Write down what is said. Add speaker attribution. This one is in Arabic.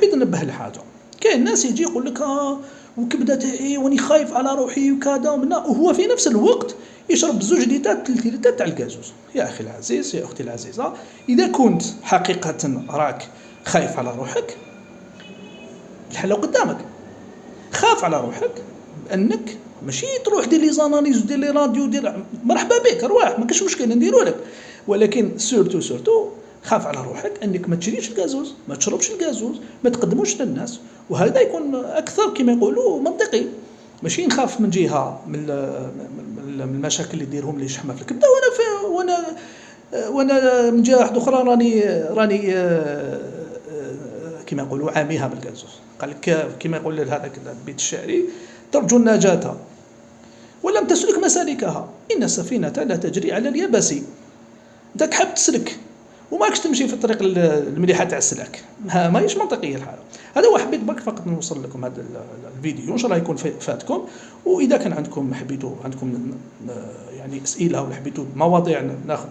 Speaker 1: حبيت ننبه لحاجه. كاين ناس يجي يقول لك وكبده تاعي واني خايف على روحي وكذا وهو في نفس الوقت يشرب 2 لترات 3 لترات تاع الكازوز. يا اخي العزيز، يا اختي العزيزه، اذا كنت حقيقه راك خايف على روحك، الحل قدامك. خاف على روحك بانك ماشي تروح دير لي زاناليز ودير لي راديو دير، مرحبا بك، ارواح، ما كاش مشكل نديرو لك، ولكن سورتو خاف على روحك انك ما تشريش الكازوز، ما تشربش الكازوز، ما تقدموش للناس، وهذا يكون اكثر كما يقولوا منطقي. ماشي نخاف من جهه من المشاكل اللي يديرهم لي شحمه في الكبده، وانا من جهه واحده اخرى راني كما يقولوا عاميها بالكازوز. قال لك كما يقول هذاك البيت الشعري: ترجو النجاة ولم تسلك مسالكها، إن السفينة لا تجري على اليبس. انت حاب تسلك وماكش تمشي في الطريق المليحه تاع السلاك، ماهيش منطقيه الحاله. هذا هو حبيت برك فقط نوصل لكم هذا الفيديو، ان شاء الله يكون فاتكم. واذا كان عندكم حبيتوا عندكم يعني اسئله ولا حبيتوا مواضيع ناخذ